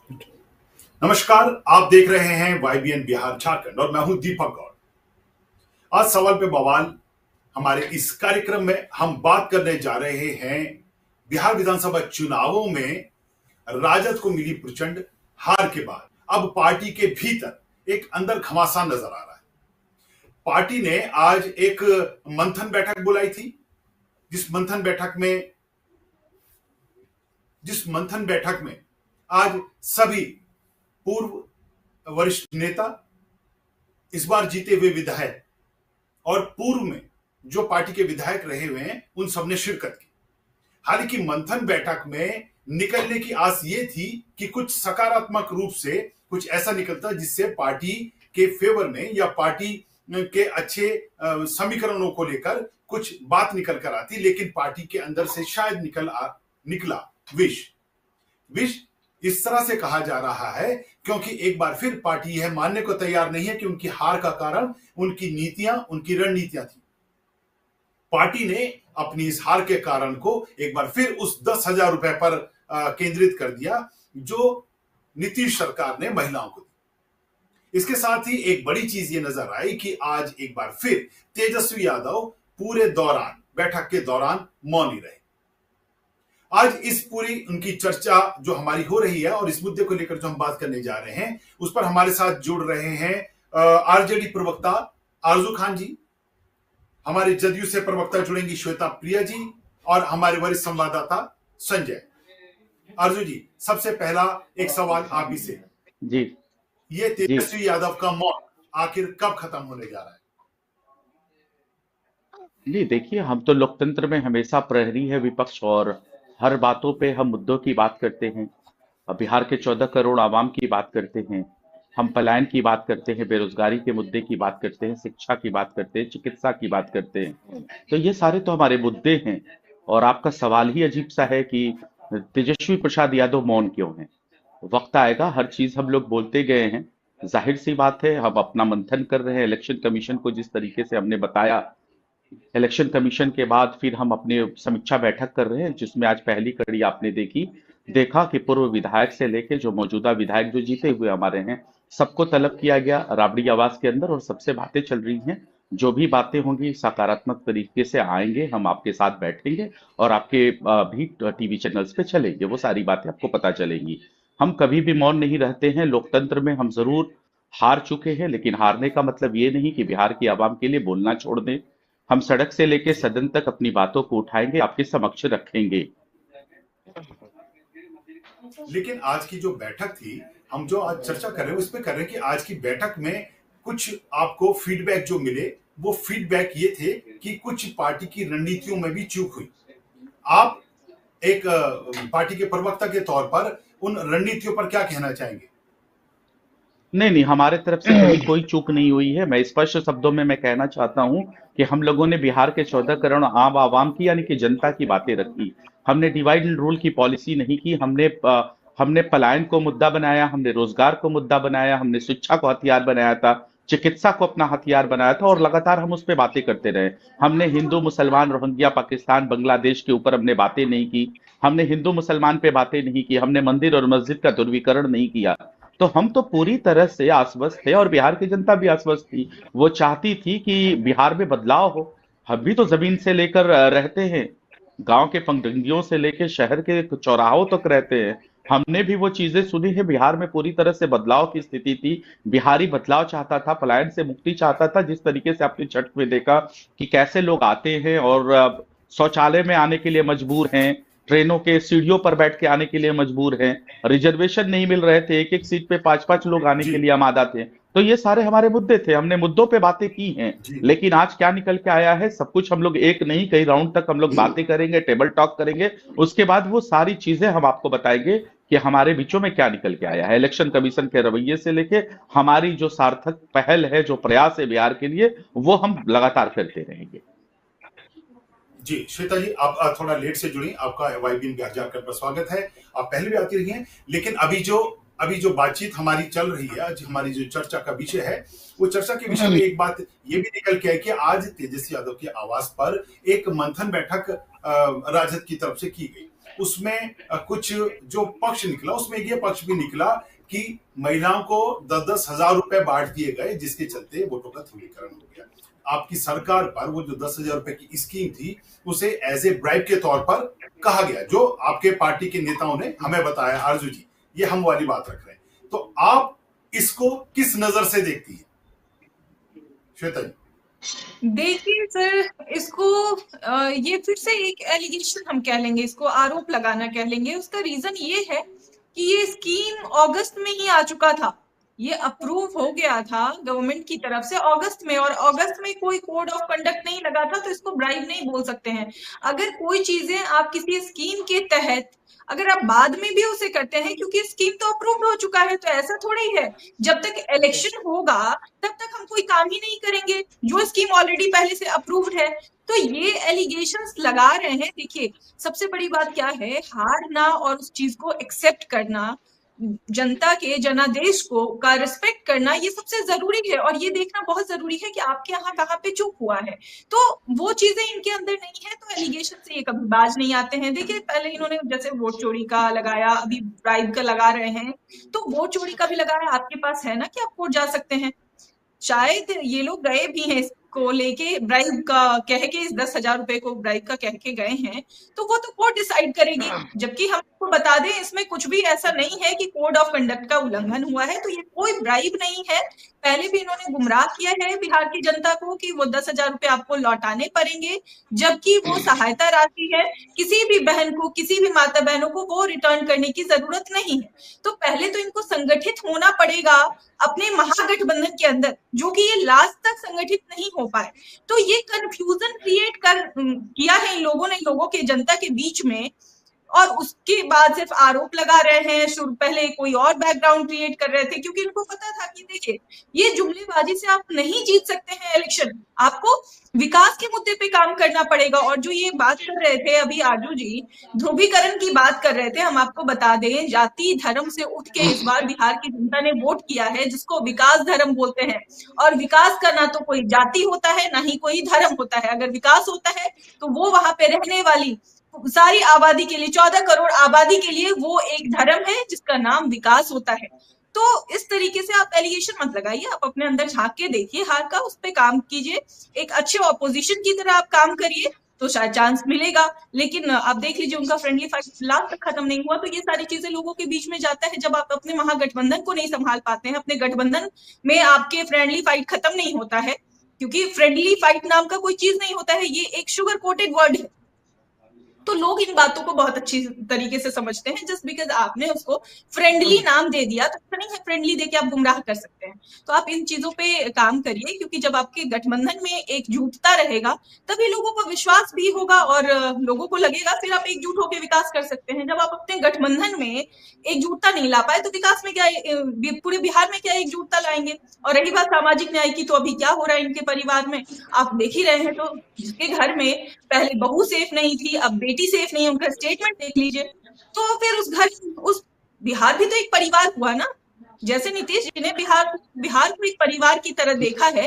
नमस्कार, आप देख रहे हैं वाईबीएन बिहार झारखंड और मैं हूं दीपक गौड़। आज सवाल पे बवाल हमारे इस कार्यक्रम में हम बात करने जा रहे हैं बिहार विधानसभा चुनावों में राजद को मिली प्रचंड हार के बाद अब पार्टी के भीतर एक अंदर घमासान नजर आ रहा है। पार्टी ने आज एक मंथन बैठक बुलाई थी, जिस मंथन बैठक में आज सभी पूर्व वरिष्ठ नेता, इस बार जीते हुए विधायक और पूर्व में जो पार्टी के विधायक रहे हुए हैं, उन सबने शिरकत की। हालांकि मंथन बैठक में निकलने की आस ये थी कि कुछ सकारात्मक रूप से कुछ ऐसा निकलता जिससे पार्टी के फेवर में या पार्टी के अच्छे समीकरणों को लेकर कुछ बात निकल कर आती, लेकिन पार्टी के अंदर से शायद निकला विष। इस तरह से कहा जा रहा है क्योंकि एक बार फिर पार्टी यह मानने को तैयार नहीं है कि उनकी हार का कारण उनकी नीतियां, उनकी रणनीतियां थी। पार्टी ने अपनी इस हार के कारण को एक बार फिर उस 10,000 रुपए पर केंद्रित कर दिया जो नीतीश सरकार ने महिलाओं को दी। इसके साथ ही एक बड़ी चीज ये नजर आई कि आज एक बार फिर तेजस्वी यादव पूरे बैठक के दौरान मौन रहे। आज इस पूरी उनकी चर्चा जो हमारी हो रही है और इस मुद्दे को लेकर जो हम बात करने जा रहे हैं, उस पर हमारे साथ जुड़ रहे हैं आरजेडी प्रवक्ता आरजू खान जी, हमारे जदयू से प्रवक्ता जुड़ेंगी श्वेता प्रिया जी और हमारे वरिष्ठ संवाददाता संजय। आरजू जी, सबसे पहला एक सवाल आप ही से जी, ये तेजस्वी यादव का मौन आखिर कब खत्म होने जा रहा है? जी देखिए, हम तो लोकतंत्र में हमेशा प्रहरी है विपक्ष और हर बातों पे हम मुद्दों की बात करते हैं। अब बिहार के 14 करोड़ आवाम की बात करते हैं, हम पलायन की बात करते हैं, बेरोजगारी के मुद्दे की बात करते हैं, शिक्षा की बात करते हैं, चिकित्सा की बात करते हैं। तो ये सारे तो हमारे मुद्दे हैं और आपका सवाल ही अजीब सा है कि तेजस्वी प्रसाद यादव मौन क्यों है। वक्त आएगा, हर चीज हम लोग बोलते गए हैं। जाहिर सी बात है, हम अपना मंथन कर रहे हैं। इलेक्शन कमीशन को जिस तरीके से हमने बताया, इलेक्शन कमीशन के बाद फिर हम अपनी समीक्षा बैठक कर रहे हैं, जिसमें आज पहली कड़ी आपने देखा कि पूर्व विधायक से लेके जो मौजूदा विधायक जो जीते हुए हमारे हैं, सबको तलब किया गया राबड़ी आवास के अंदर और सबसे बातें चल रही हैं। जो भी बातें होंगी सकारात्मक तरीके से आएंगे, हम आपके साथ बैठेंगे और आपके भी टीवी चैनल्स पे चलेंगे, वो सारी बातें आपको पता चलेंगी। हम कभी भी मौन नहीं रहते हैं। लोकतंत्र में हम जरूर हार चुके हैं, लेकिन हारने का मतलब ये नहीं कि बिहार की आवाम के लिए बोलना छोड़ दें। हम सड़क से लेकर सदन तक अपनी बातों को उठाएंगे, आपके समक्ष रखेंगे। लेकिन आज की जो बैठक थी, हम जो आज चर्चा कर रहे हैं उस पर कर रहे हैं कि आज की बैठक में कुछ आपको फीडबैक जो मिले, वो फीडबैक ये थे कि कुछ पार्टी की रणनीतियों में भी चूक हुई। आप एक पार्टी के प्रवक्ता के तौर पर उन रणनीतियों पर क्या कहना चाहेंगे? नहीं, हमारे तरफ से कभी कोई चूक नहीं हुई है। मैं स्पष्ट शब्दों में मैं कहना चाहता हूं कि हम लोगों ने बिहार के 14 करोड़ आम आवाम की यानी कि जनता की बातें रखी। हमने डिवाइड एंड रूल की पॉलिसी नहीं की। हमने पलायन को मुद्दा बनाया, हमने रोजगार को मुद्दा बनाया, हमने शिक्षा को हथियार बनाया था, चिकित्सा को अपना हथियार बनाया था और लगातार हम उस पर बातें करते रहे। हमने हिंदू मुसलमान रोहिंग्या पाकिस्तान बांग्लादेश के ऊपर हमने बातें नहीं की। हमने हिंदू मुसलमान पे बातें नहीं की। हमने मंदिर और मस्जिद का दुर्विकरण नहीं किया। तो हम तो पूरी तरह से आश्वस्त थे और बिहार की जनता भी आश्वस्त थी। वो चाहती थी कि बिहार में बदलाव हो। हम भी तो जमीन से लेकर रहते हैं, गांव के पंगडंगियों से लेकर शहर के चौराहों तक रहते हैं। हमने भी वो चीजें सुनी है। बिहार में पूरी तरह से बदलाव की स्थिति थी। बिहारी बदलाव चाहता था, पलायन से मुक्ति चाहता था। जिस तरीके से आपने छठ में देखा कि कैसे लोग आते हैं और शौचालय में आने के लिए मजबूर हैं, ट्रेनों के सीढ़ियों पर बैठ के आने के लिए मजबूर हैं, रिजर्वेशन नहीं मिल रहे थे, एक एक सीट पे 5-5 लोग आने के लिए आमादा थे। तो ये सारे हमारे मुद्दे थे, हमने मुद्दों पे बातें की हैं। लेकिन आज क्या निकल के आया है, सब कुछ हम लोग एक नहीं कई राउंड तक हम लोग बातें करेंगे, टेबल टॉक करेंगे। उसके बाद वो सारी चीजें हम आपको बताएंगे कि हमारे बीचों में क्या निकल के आया है। इलेक्शन कमीशन के रवैये से लेके हमारी जो सार्थक पहल है, जो प्रयास है बिहार के लिए, वो हम लगातार करते रहेंगे। जी श्वेता जी, आप थोड़ा लेट से जुड़ी, आपका वाईबीएन बिहार झारखंड पर स्वागत है। आप पहले भी आती रही हैं, लेकिन अभी जो बातचीत हमारी चल रही है, आज हमारी जो चर्चा का विषय है, वो चर्चा के विषय में एक बात ये भी निकल के है कि आज तेजस्वी यादव के आवास पर एक मंथन बैठक राजद की तरफ से की गई। उसमें कुछ जो पक्ष निकला उसमें ये पक्ष भी निकला कि महिलाओं को 10-10 हजार रुपए बांट दिए गए, जिसके चलते वोटों का ध्रुवीकरण हो गया। आपकी सरकार पर वो जो 10,000 रुपए की स्कीम थी उसे एज ए ब्राइब के तौर पर कहा गया, जो आपके पार्टी के नेताओं ने हमें बताया। आरजू जी, ये हम वाली बात रख रहे हैं, तो आप इसको किस नजर से देखती है श्वेता जी? देखिए सर, इसको ये फिर से एक एलिगेशन हम कह लेंगे, इसको आरोप लगाना कह लेंगे। उसका रीजन ये है कि ये स्कीम अगस्त में ही आ चुका था, ये अप्रूव हो गया था गवर्नमेंट की तरफ से अगस्त में, और अगस्त में कोई कोड ऑफ कंडक्ट नहीं लगा था, तो इसको ब्राइब नहीं बोल सकते हैं। अगर कोई चीजें आप किसी स्कीम के तहत अगर आप बाद में भी उसे करते हैं, क्योंकि स्कीम तो अप्रूव हो चुका है, तो ऐसा थोड़ा ही है जब तक इलेक्शन होगा तब तक हम कोई काम ही नहीं करेंगे, जो स्कीम ऑलरेडी पहले से अप्रूव्ड है। तो ये एलिगेशंस लगा रहे हैं। देखिए, सबसे बड़ी बात क्या है, हारना और उस चीज को एक्सेप्ट करना, जनता के जनादेश को का रिस्पेक्ट करना, ये सबसे जरूरी है। और ये देखना बहुत जरूरी है कि आपके यहाँ कहाँ पे चूक हुआ है। तो वो चीजें इनके अंदर नहीं है, तो एलिगेशन से ये कभी बाज नहीं आते हैं। देखिए, पहले इन्होंने जैसे वोट चोरी का लगाया, अभी ब्राइब का लगा रहे हैं, तो वोट चोरी का भी लगाया। आपके पास है ना कि आप कोर्ट जा सकते हैं। शायद ये लोग गए भी हैं इसको लेके, ब्राइब का कह के, इस 10,000 रुपए को ब्राइब का कह के गए हैं, तो वो तो कोर्ट डिसाइड करेगी। जबकि हम आपको बता दें, इसमें कुछ भी ऐसा नहीं है कि कोड ऑफ कंडक्ट का उल्लंघन हुआ है, तो ये कोई ब्राइब नहीं है। पहले भी इन्होंने गुमराह किया है बिहार की जनता को कि वो 10,000 रुपए आपको लौटाने पड़ेंगे, जबकि वो सहायता राशि है। किसी भी बहन को, किसी भी माता बहनों को वो रिटर्न करने की जरूरत नहीं है। तो पहले तो इनको संगठित होना पड़ेगा अपने महागठबंधन के अंदर, जो कि ये लास्ट तक संगठित नहीं हो पाए। तो ये कंफ्यूजन क्रिएट किया है इन लोगों ने, लोगों के, जनता के बीच में, और उसके बाद सिर्फ आरोप लगा रहे हैं। शुरू पहले कोई और बैकग्राउंड क्रिएट कर रहे थे, क्योंकि इनको पता था कि देखिए, ये जुमलेबाजी से आप नहीं जीत सकते हैं इलेक्शन, आपको विकास के मुद्दे पे काम करना पड़ेगा। और जो ये बात कर रहे थे अभी आजू जी, ध्रुवीकरण की बात कर रहे थे, हम आपको बता दें, जाति धर्म से उठ के इस बार बिहार की जनता ने वोट किया है, जिसको विकास धर्म बोलते हैं। और विकास का ना तो कोई जाति होता है, ना ही कोई धर्म होता है। अगर विकास होता है तो वो वहां पे रहने वाली सारी आबादी के लिए, 14 करोड़ आबादी के लिए वो एक धर्म है जिसका नाम विकास होता है। तो इस तरीके से आप एलिगेशन मत लगाइए, आप अपने अंदर झांक के देखिए हार का, उस पर काम कीजिए, एक अच्छे ऑपोजिशन की तरह आप काम करिए, तो शायद चांस मिलेगा। लेकिन आप देख लीजिए, उनका फ्रेंडली फाइट लास्ट तक खत्म नहीं हुआ। तो ये सारी चीजें लोगों के बीच में जाता है, जब आप अपने महागठबंधन को नहीं संभाल पाते हैं, अपने गठबंधन में आपके फ्रेंडली फाइट खत्म नहीं होता है, क्योंकि फ्रेंडली फाइट नाम का कोई चीज नहीं होता है, ये एक शुगर कोटेड वर्ड है। तो लोग इन बातों को बहुत अच्छी तरीके से समझते हैं। जस्ट बिकॉज आपने उसको फ्रेंडली नाम दे दिया, तो ऐसा नहीं है फ्रेंडली देके आप गुमराह कर सकते हैं। तो आप इन चीजों पे काम करिए, क्योंकि जब आपके गठबंधन में एकजुटता रहेगा तभी लोगों को विश्वास भी होगा, और लोगों को लगेगा फिर आप एकजुट होकर विकास कर सकते हैं। जब आप अपने गठबंधन में एकजुटता नहीं ला पाए, तो विकास में क्या, पूरे बिहार में क्या एकजुटता लाएंगे। और रही बात सामाजिक न्याय की, तो अभी क्या हो रहा है इनके परिवार में आप देख ही रहे हैं। तो जिसके घर में पहले बहू सेफ नहीं थी, अब बेटी सेफ नहीं है, उनका स्टेटमेंट देख लीजिए। तो फिर उस बिहार भी तो एक परिवार हुआ ना। जैसे नीतीश जी ने बिहार को एक परिवार की तरह देखा है,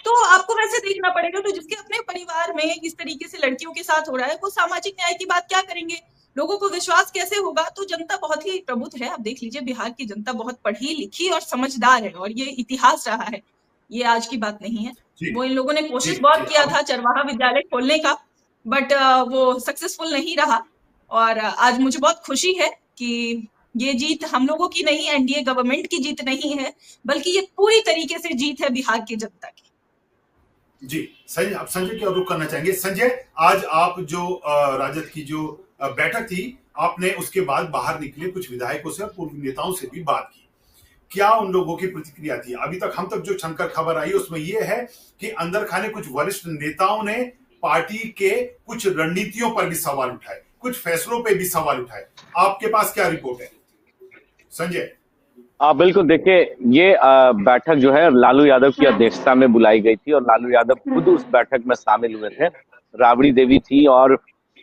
तो आपको वैसे देखना पड़ेगा। तो जिसके अपने परिवार में इस तरीके से लड़कियों के साथ हो रहा है, वो सामाजिक न्याय की बात क्या करेंगे, लोगों को विश्वास कैसे होगा। तो जनता बहुत ही प्रबुद्ध है, आप देख लीजिए, बिहार की जनता बहुत पढ़ी लिखी और समझदार है, और ये इतिहास रहा है, ये आज की बात नहीं है। वो इन लोगों ने कोशिश बहुत किया था चरवाहा विद्यालय खोलने का, बट वो सक्सेसफुल नहीं रहा। और आज मुझे बहुत खुशी है कि ये जीत हम लोगों की नहीं, एनडीए गवर्नमेंट की जीत नहीं है, बल्कि ये पूरी तरीके से जीत है बिहार की जनता की। जी संजय, आप संजय की ओर रुख करना चाहेंगे। संजय, आज आप जो राजद की जो बैठक थी, आपने उसके बाद बाहर निकले, कुछ विधायकों से और पूर्व नेताओं से भी बात की, क्या उन लोगों की प्रतिक्रिया थी? अभी तक हम तक जो छनकर खबर आई उसमें यह है कि अंदर खाने कुछ वरिष्ठ नेताओं ने पार्टी के कुछ रणनीतियों पर भी सवाल उठाए, कुछ फैसलों पे भी सवाल उठाए। आपके पास क्या रिपोर्ट है संजय? बिल्कुल, देखिए, ये बैठक जो है लालू यादव की अध्यक्षता में बुलाई गई थी, और लालू यादव खुद उस बैठक में शामिल हुए थे। राबड़ी देवी थी और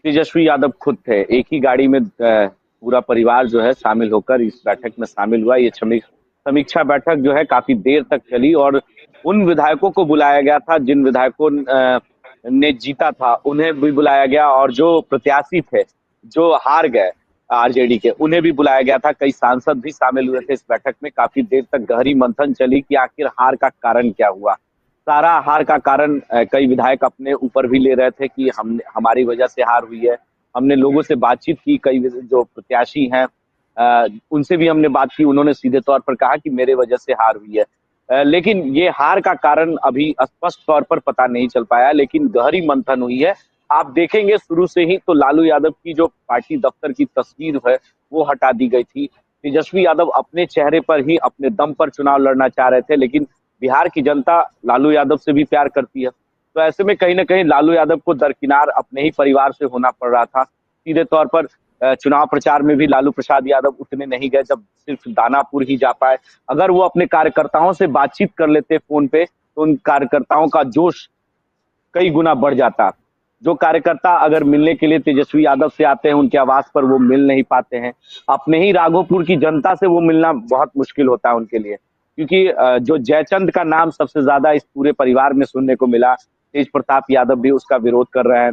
तेजस्वी यादव खुद थे। एक ही गाड़ी में पूरा परिवार जो है शामिल होकर इस बैठक में शामिल हुआ। ये समीक्षा बैठक जो है काफी देर तक चली, और उन विधायकों को बुलाया गया था जिन विधायकों ने जीता था, उन्हें भी बुलाया गया, और जो प्रत्याशी थे जो हार गए आरजेडी के, उन्हें भी बुलाया गया था। कई सांसद भी शामिल हुए थे इस बैठक में। काफी देर तक गहरी मंथन चली कि आखिर हार का कारण क्या हुआ। सारा हार का कारण कई विधायक अपने ऊपर भी ले रहे थे कि हमारी वजह से हार हुई है। हमने लोगों से बातचीत की, कई जो प्रत्याशी हैं उनसे भी हमने बात की। उन्होंने सीधे तौर पर कहा कि मेरे वजह से हार हुई है। लेकिन ये हार का कारण अभी स्पष्ट तौर पर पता नहीं चल पाया, लेकिन गहरी मंथन हुई है। आप देखेंगे शुरू से ही तो लालू यादव की जो पार्टी दफ्तर की तस्वीर है वो हटा दी गई थी। तेजस्वी यादव अपने चेहरे पर ही अपने दम पर चुनाव लड़ना चाह रहे थे, लेकिन बिहार की जनता लालू यादव से भी प्यार करती है, तो ऐसे में कहीं ना कहीं लालू यादव को दरकिनार अपने ही परिवार से होना पड़ रहा था। सीधे तौर पर चुनाव प्रचार में भी लालू प्रसाद यादव उतने नहीं गए, जब सिर्फ दानापुर ही जा पाए। अगर वो अपने कार्यकर्ताओं से बातचीत कर लेते फोन पे तो उन कार्यकर्ताओं का जोश कई गुना बढ़ जाता। जो कार्यकर्ता अगर मिलने के लिए तेजस्वी यादव से आते हैं, उनके आवास पर वो मिल नहीं पाते हैं। अपने ही राघोपुर की जनता से वो मिलना बहुत मुश्किल होता है उनके लिए, क्योंकि जो जयचंद का नाम सबसे ज्यादा इस पूरे परिवार में सुनने को मिला, तेज प्रताप यादव भी उसका विरोध कर रहे हैं।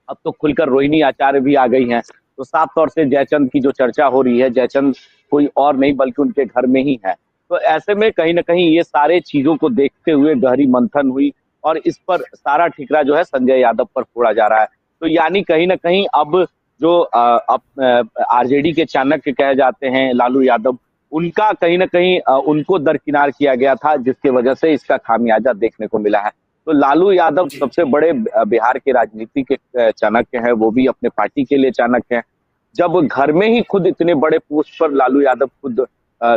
अब तो खुलकर रोहिणी आचार्य भी आ गई हैं, तो साफ तौर से जयचंद की जो चर्चा हो रही है, जयचंद कोई और नहीं बल्कि उनके घर में ही है। तो ऐसे में कहीं ना कहीं ये सारे चीजों को देखते हुए गहरी मंथन हुई और इस पर सारा ठिकरा जो है संजय यादव पर फोड़ा जा रहा है। तो यानी कहीं ना कहीं अब जो आरजेडी के चाणक्य कहे जाते हैं लालू यादव, उनका कहीं ना कहीं उनको दरकिनार किया गया था, जिसकी वजह से इसका खामियाजा देखने को मिला है। तो लालू यादव सबसे बड़े बिहार के राजनीति के चाणक्य हैं, वो भी अपने पार्टी के लिए चाणक्य हैं। जब घर में ही खुद इतने बड़े पोस्ट पर लालू यादव खुद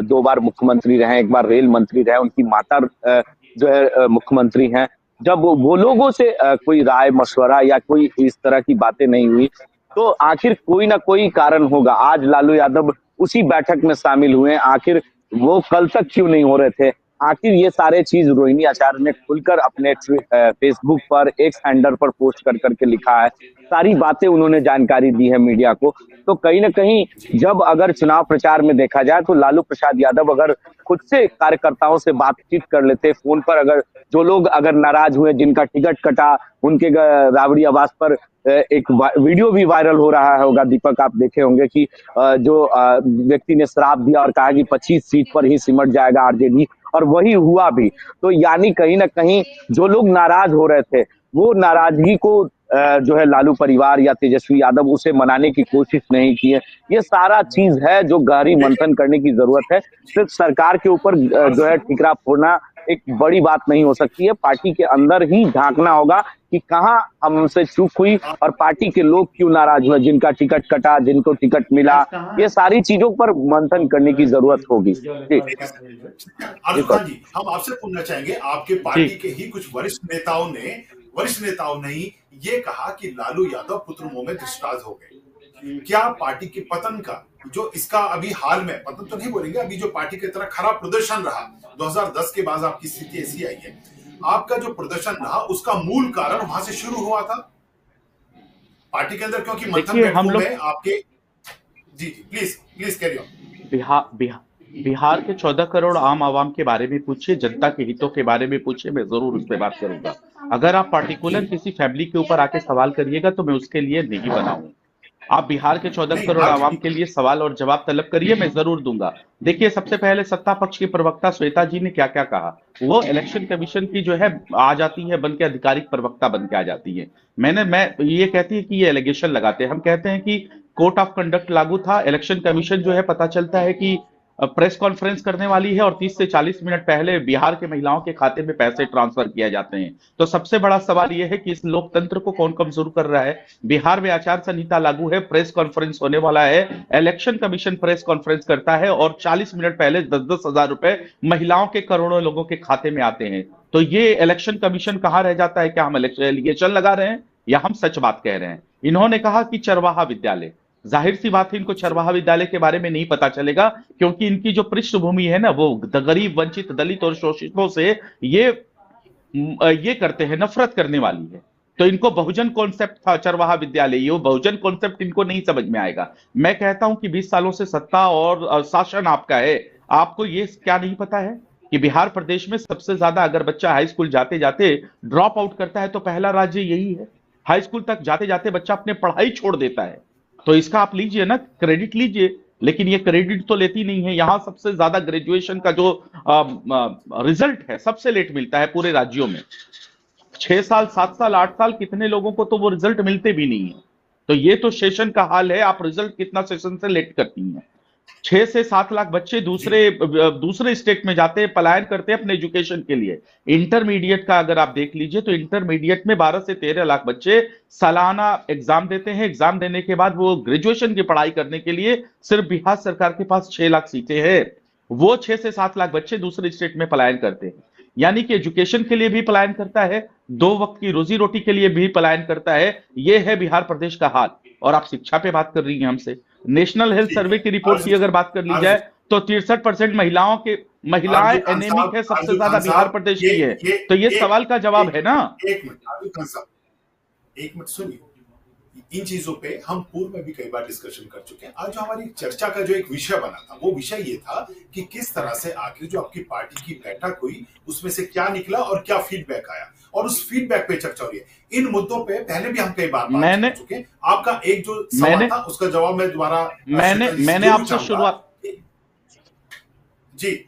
2 बार मुख्यमंत्री रहे, 1 बार रेल मंत्री रहे, उनकी माता जो है मुख्यमंत्री हैं, जब वो लोगों से कोई राय मशवरा या कोई इस तरह की बातें नहीं हुई, तो आखिर कोई ना कोई कारण होगा। आज लालू यादव उसी बैठक में शामिल हुए, आखिर वो कल तक क्यों नहीं हो रहे थे? आखिर ये सारे चीज रोहिणी आचार्य ने खुलकर अपने फेसबुक पर, एक्स हैंडल पर पोस्ट कर करके लिखा है। सारी बातें उन्होंने जानकारी दी है मीडिया को। तो कहीं ना कहीं जब अगर चुनाव प्रचार में देखा जाए तो लालू प्रसाद यादव अगर खुद से कार्यकर्ताओं से बातचीत कर लेते फोन पर, अगर जो लोग अगर नाराज हुए, जिनका टिकट कटा, उनके राबड़ी आवास पर एक वीडियो भी वायरल हो रहा होगा, दीपक आप देखे होंगे कि जो व्यक्ति ने श्राप दिया और कहा कि 25 सीट पर ही सिमट जाएगा आरजेडी, और वही हुआ भी। तो यानी कहीं ना कहीं जो लोग नाराज हो रहे थे वो नाराजगी को जो है लालू परिवार या तेजस्वी यादव उसे मनाने की कोशिश नहीं की है। ये सारा चीज है जो गहरी मंथन करने की जरूरत है। सिर्फ सरकार के ऊपर जो है ठिकरा फोड़ना एक बड़ी बात नहीं हो सकती है। पार्टी के अंदर ही झांकना होगा कि कहाँ हमसे चूक हुई और पार्टी के लोग क्यों नाराज हुए, जिनका टिकट कटा, जिनको टिकट मिला, ये सारी चीजों पर मंथन करने की जरूरत होगी। अर्जुन जी, हम आपसे पूछना चाहेंगे, आपके पार्टी के ही कुछ वरिष्ठ नेताओं ने ये कहा कि लालू यादव पुत्र मुंह में धृतराष्ट्र हो गए। क्या पार्टी के पतन का जो इसका अभी हाल में, पतन तो नहीं बोलेंगे, अभी जो पार्टी की तरह खराब प्रदर्शन रहा 2010 के बाद आपकी स्थिति ऐसी आई है, आपका जो प्रदर्शन रहा उसका मूल कारण वहां से शुरू हुआ था पार्टी के अंदर? क्योंकि मंथन हम लोग आपके जी प्लीज कैरी ऑन। बिहार के 14 करोड़ आम आवाम के बारे में पूछिए, जनता के हितों के बारे में पूछिए, मैं जरूर उस पर बात करूंगा। अगर आप पार्टिकुलर किसी फैमिली के ऊपर आके सवाल करिएगा तो मैं उसके लिए नहीं बना हूं। आप बिहार के 14 करोड़ आवाम के लिए सवाल और जवाब तलब करिए, मैं जरूर दूंगा। देखिए, सबसे पहले सत्ता पक्ष की प्रवक्ता श्वेता जी ने क्या क्या कहा। वो इलेक्शन कमीशन की जो है आ जाती है बन के, आधिकारिक प्रवक्ता बन के आ जाती है। मैं ये कहती है कि ये एलिगेशन लगाते हैं। हम कहते हैं कि कोड ऑफ कंडक्ट लागू था, इलेक्शन कमीशन जो है पता चलता है कि प्रेस कॉन्फ्रेंस करने वाली है और 30 से 40 मिनट पहले बिहार के महिलाओं के खाते में पैसे ट्रांसफर किए जाते हैं। तो सबसे बड़ा सवाल यह है कि इस लोकतंत्र को कौन कमजोर कर रहा है। बिहार में आचार संहिता लागू है, प्रेस कॉन्फ्रेंस होने वाला है, इलेक्शन कमीशन प्रेस कॉन्फ्रेंस करता है और 40 मिनट पहले 10-10 हजार रुपए महिलाओं के, करोड़ों लोगों के खाते में आते हैं। तो ये इलेक्शन कमीशन कहां रह जाता है? क्या हम एलिगेशन लगा रहे हैं या हम सच बात कह रहे हैं? इन्होंने कहा कि चरवाहा विद्यालय, जाहिर सी बात है इनको चरवाहा विद्यालय के बारे में नहीं पता चलेगा, क्योंकि इनकी जो पृष्ठभूमि है ना, वो गरीब, वंचित, दलित और शोषितों से ये करते हैं, नफरत करने वाली है। तो इनको बहुजन कॉन्सेप्ट था चरवाहा विद्यालय, ये बहुजन कॉन्सेप्ट इनको नहीं समझ में आएगा। मैं कहता हूं कि 20 सालों से सत्ता और शासन आपका है, आपको ये क्या नहीं पता है कि बिहार प्रदेश में सबसे ज्यादा अगर बच्चा हाई स्कूल जाते जाते ड्रॉप आउट करता है तो पहला राज्य यही है। हाई स्कूल तक जाते जाते बच्चा अपने पढ़ाई छोड़ देता है। तो इसका आप लीजिए ना, क्रेडिट लीजिए, लेकिन ये क्रेडिट तो लेती नहीं है। यहाँ सबसे ज्यादा ग्रेजुएशन का जो रिजल्ट है सबसे लेट मिलता है पूरे राज्यों में। 6 साल, 7 साल, 8 साल, कितने लोगों को तो वो रिजल्ट मिलते भी नहीं है। तो ये तो सेशन का हाल है, आप रिजल्ट कितना सेशन से लेट करती हैं। 6 से 7 लाख बच्चे दूसरे स्टेट में जाते हैं, पलायन करते हैं अपने एजुकेशन के लिए। इंटरमीडिएट का अगर आप देख लीजिए तो इंटरमीडिएट में 12 से 13 लाख बच्चे सालाना एग्जाम देते हैं। एग्जाम देने के बाद वो ग्रेजुएशन की पढ़ाई करने के लिए सिर्फ बिहार सरकार के पास 6 लाख सीटें हैं। वो 6 से 7 लाख बच्चे दूसरे स्टेट में पलायन करते हैं। यानी कि एजुकेशन के लिए भी पलायन करता है, 2 वक्त की रोजी रोटी के लिए भी पलायन करता है। ये है बिहार प्रदेश का हाल। और आप शिक्षा पे बात कर रही हैं हमसे। नेशनल हेल्थ सर्वे की रिपोर्ट की अगर बात कर ली जाए तो 63% महिलाएं एनेमिक है, सबसे ज्यादा बिहार प्रदेश की है। तो ये सवाल का जवाब है ना। एक मिनट सुनिए, इन चीजों पे हम पूर्व में भी कई बार डिस्कशन कर चुके हैं। आज जो हमारी चर्चा का जो एक विषय बना था, वो विषय ये था कि किस तरह से आखिर जो आपकी पार्टी की बैठक हुई उसमें से क्या निकला और क्या फीडबैक आया, और उस फीडबैक पे चर्चा हो रही है। इन मुद्दों पे पहले भी हम कई बार बात कर चुके हैं। आपका एक जो सवाल था उसका जवाब मैं दोबारा मैंने आपसे शुरुआत जी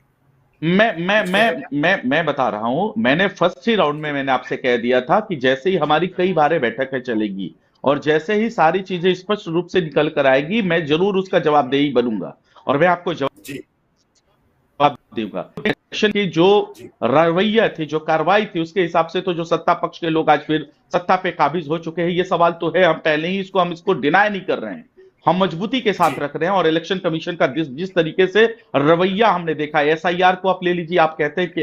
मैं बता रहा हूं। मैंने फर्स्ट ही राउंड में मैंने आपसे कह दिया था कि जैसे ही हमारी कई बार बैठकें चलेगी और जैसे ही सारी चीजें स्पष्ट रूप से निकल कर आएगी, मैं जरूर उसका जवाबदेही बनूंगा और मैं आपको जवाब दूंगा। इलेक्शन की जो रवैया थी, जो कार्रवाई थी, उसके हिसाब से तो जो सत्ता पक्ष के लोग आज फिर सत्ता पे काबिज हो चुके हैं, ये सवाल तो है। हम पहले ही हम इसको डिनाय नहीं कर रहे हैं, हम मजबूती के साथ रख रहे हैं। और इलेक्शन कमीशन का जिस तरीके से रवैया हमने देखा है, एसआईआर को आप ले लीजिए। आप कहते हैं कि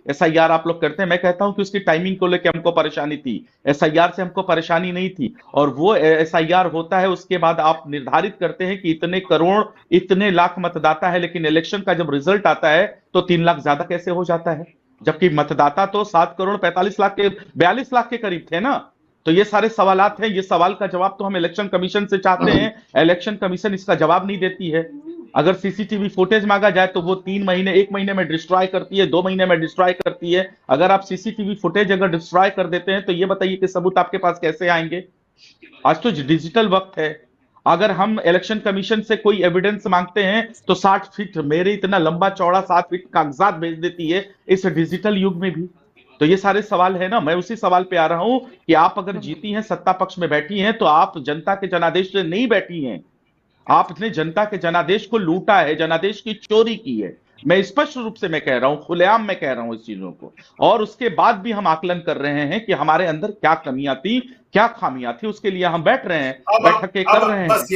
एसआईआर आप लोग करते हैं, मैं कहता हूं कि उसकी टाइमिंग को लेकर हमको परेशानी थी। एसआईआर से हमको परेशानी नहीं थी। और वो एसआईआर होता है, उसके बाद आप निर्धारित करते हैं कि इतने करोड़, इतने लाख मतदाता है, लेकिन इलेक्शन का जब रिजल्ट आता है तो 3 लाख ज्यादा कैसे हो जाता है, जबकि मतदाता तो 7 करोड़ 45 लाख के 42 लाख के करीब थे ना। तो ये सारे सवालात हैं। ये सवाल का जवाब तो हम इलेक्शन कमीशन से चाहते हैं, इलेक्शन कमीशन इसका जवाब नहीं देती है। अगर सीसीटीवी फुटेज मांगा जाए तो वो 3 महीने, 1 महीने में डिस्ट्रॉय करती है, 2 महीने में डिस्ट्रॉय करती है। अगर आप सीसीटीवी फुटेज अगर डिस्ट्रॉय कर देते हैं तो ये बताइए कि सबूत आपके पास कैसे आएंगे। आज तो डिजिटल वक्त है। अगर हम इलेक्शन कमीशन से कोई एविडेंस मांगते हैं तो 60 फीट, मेरे इतना लंबा चौड़ा 7 फीट कागजात भेज देती है इस डिजिटल युग में भी। तो ये सारे सवाल है ना। मैं उसी सवाल पे आ रहा हूं कि आप अगर जीती हैं, सत्ता पक्ष में बैठी हैं, तो आप जनता के जनादेश से नहीं बैठी हैं। आपने जनता के जनादेश को लूटा है, जनादेश की चोरी की है। मैं स्पष्ट रूप से मैं कह रहा हूं, खुलेआम मैं कह रहा हूं इस चीजों को। और उसके बाद भी हम आकलन कर रहे हैं कि हमारे अंदर क्या कमियां थी, क्या खामियां थी, उसके लिए हम बैठ रहे हैं, बैठकें कर रहे हैं। बस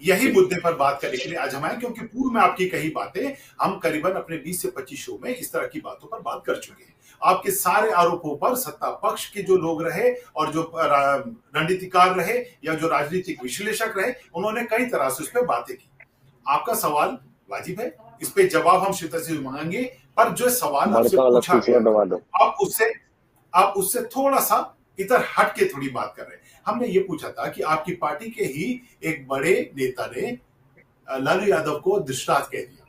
यही मुद्दे पर बात करने के लिए आज हम आए, क्योंकि पूर्व में आपकी कही बातें हम करीबन अपने 20 से 25 शो में इस तरह की बातों पर बात कर चुके हैं। आपके सारे आरोपों पर सत्ता पक्ष के जो लोग रहे और जो रणनीतिकार रहे या जो राजनीतिक विश्लेषक रहे, उन्होंने कई तरह से उस पर बातें की। आपका सवाल वाजिब है, इस पे जवाब हम शिद्दत से मांगेंगे। पर जो सवाल आपसे पूछा गया, आप उससे थोड़ा सा इधर हट के थोड़ी बात कर रहे हैं। हमने ये पूछा था कि आपकी पार्टी के ही एक बड़े नेता ने लालू यादव को दुष्टांत कह दिया।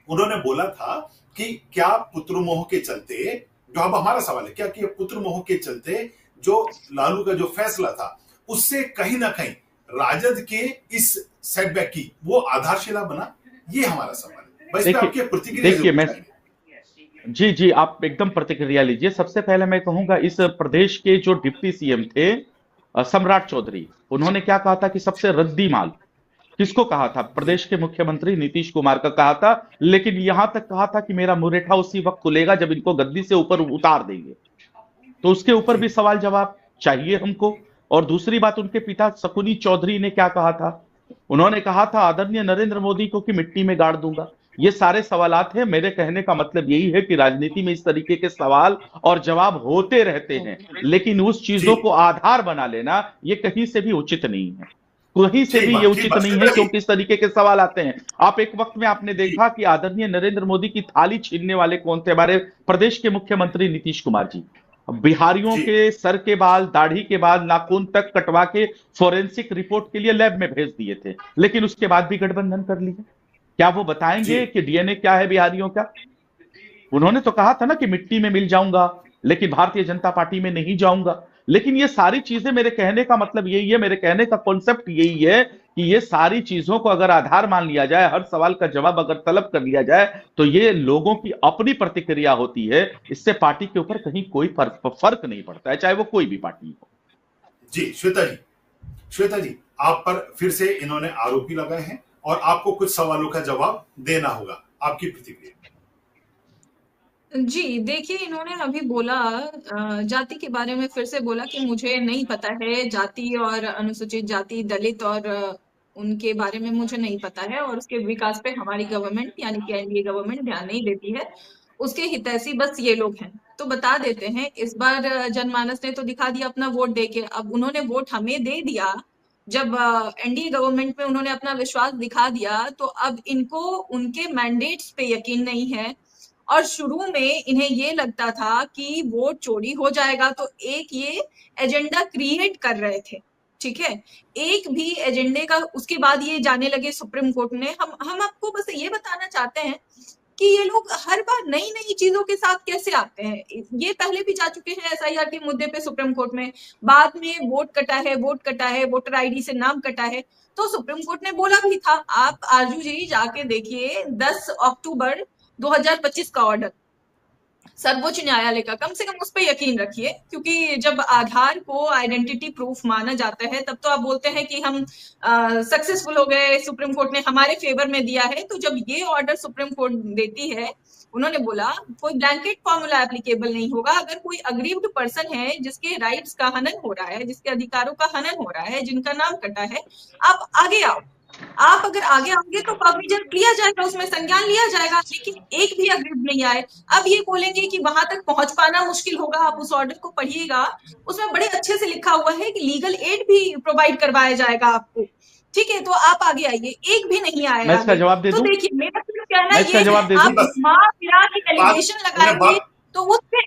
उन्होंने बोला था कि क्या पुत्रमोह के चलते, जो अब हमारा सवाल है, क्या कि पुत्रमोह के चलते जो लालू का जो फैसला था उससे कहीं ना कहीं राजद के इस सेटबैक की वो आधारशिला बना? ये हमारा सवाल है। बस आपकी प्रतिक्रिया जी आप एकदम प्रतिक्रिया लीजिए। सबसे पहले मैं कहूंगा, इस प्रदेश के जो डिप्टी सीएम थे सम्राट चौधरी, उन्होंने क्या कहा था कि सबसे रद्दी माल किसको कहा था? प्रदेश के मुख्यमंत्री नीतीश कुमार का कहा था। लेकिन यहां तक कहा था कि मेरा मुरेठा उसी वक्त खुलेगा जब इनको गद्दी से ऊपर उतार देंगे। तो उसके ऊपर भी सवाल जवाब चाहिए हमको। और दूसरी बात, उनके पिता शकुनी चौधरी ने क्या कहा था? उन्होंने कहा था आदरणीय नरेंद्र मोदी को कि मिट्टी में गाड़ दूंगा। ये सारे सवालात हैं। मेरे कहने का मतलब यही है कि राजनीति में इस तरीके के सवाल और जवाब होते रहते हैं, लेकिन उस चीजों को आधार बना लेना ये कहीं से भी उचित नहीं है। कहीं से भी ये उचित नहीं है, क्योंकि इस तरीके के सवाल आते हैं। आप एक वक्त में आपने देखा कि आदरणीय नरेंद्र मोदी की थाली छीनने वाले कौन थे? हमारे प्रदेश के मुख्यमंत्री नीतीश कुमार जी। बिहारियों के सर के बाल, दाढ़ी के बाल, नाखून तक कटवा के फोरेंसिक रिपोर्ट के लिए लैब में भेज दिए थे, लेकिन उसके बाद भी गठबंधन कर लिया। क्या वो बताएंगे कि डीएनए क्या है बिहारियों का? उन्होंने तो कहा था ना कि मिट्टी में मिल जाऊंगा, लेकिन भारतीय जनता पार्टी में नहीं जाऊंगा। लेकिन ये सारी चीजें, मेरे कहने का मतलब यही है, मेरे कहने का कॉन्सेप्ट यही है कि ये सारी चीजों को अगर आधार मान लिया जाए, हर सवाल का जवाब अगर तलब कर लिया जाए, तो ये लोगों की अपनी प्रतिक्रिया होती है। इससे पार्टी के ऊपर कहीं कोई फर्क नहीं पड़ता है, चाहे वो कोई भी पार्टी हो। जी श्वेता जी, आप पर फिर से इन्होंने आरोप भी लगाए हैं और आपको कुछ सवालों का जवाब देना होगा, आपकी प्रतिक्रिया। जी, देखिए इन्होंने अभी बोला जाति के बारे में, फिर से बोला कि मुझे नहीं पता है जाति और अनुसूचित जाति, दलित और उनके बारे में मुझे नहीं पता है, और उसके विकास पे हमारी गवर्नमेंट यानी कि एनडीए गवर्नमेंट ध्यान नहीं देती है, उसके हितैषी बस ये लोग हैं। तो बता देते हैं, इस बार जनमानस ने तो दिखा दिया अपना वोट देके। अब उन्होंने वोट हमें दे दिया, जब एनडीए गवर्नमेंट में उन्होंने अपना विश्वास दिखा दिया, तो अब इनको उनके मैंडेट्स पे यकीन नहीं है। और शुरू में इन्हें ये लगता था कि वोट चोरी हो जाएगा, तो एक ये एजेंडा क्रिएट कर रहे थे, ठीक है, एक भी एजेंडे का। उसके बाद ये जाने लगे सुप्रीम कोर्ट ने। हम आपको बस ये बताना चाहते हैं कि ये लोग हर बार नई नई चीजों के साथ कैसे आते हैं। ये पहले भी जा चुके हैं एसआईआर के मुद्दे पे सुप्रीम कोर्ट में, बाद में वोट कटा है, वोटर आईडी से नाम कटा है, तो सुप्रीम कोर्ट ने बोला भी था। आप आरजू जी जाके देखिए 10 अक्टूबर 2025 का ऑर्डर सर्वोच्च न्यायालय का, कम से कम उस पर यकीन रखिए, क्योंकि जब आधार को आइडेंटिटी प्रूफ माना जाता है तब तो आप बोलते हैं कि हम सक्सेसफुल हो गए, सुप्रीम कोर्ट ने हमारे फेवर में दिया है। तो जब ये ऑर्डर सुप्रीम कोर्ट देती है, उन्होंने बोला कोई ब्लैंकेट फॉर्मूला एप्लीकेबल नहीं होगा। अगर कोई अग्रीव्ड पर्सन है जिसके राइट्स का हनन हो रहा है, जिसके अधिकारों का हनन हो रहा है, जिनका नाम कटा है, आप आगे आओ। आप अगर आगे आओगे तो कॉग्निजेंस लिया जाएगा, उसमें संज्ञान लिया जाएगा, लेकिन एक भी अग्रीव नहीं आए। अब ये बोलेंगे कि वहां तक पहुंच पाना मुश्किल होगा। आप उस ऑर्डर को पढ़िएगा, उसमें बड़े अच्छे से लिखा हुआ है कि लीगल एड भी प्रोवाइड करवाया जाएगा आपको, ठीक है। तो आप आगे आइए, एक भी नहीं आया। मैं इसका जवाब दे तो दूं? देखिए, मेरा कहना मैं इसका ये जवाब दे है, दूं? आप माँ पिता की एलिगेशन लगाएंगे तो उससे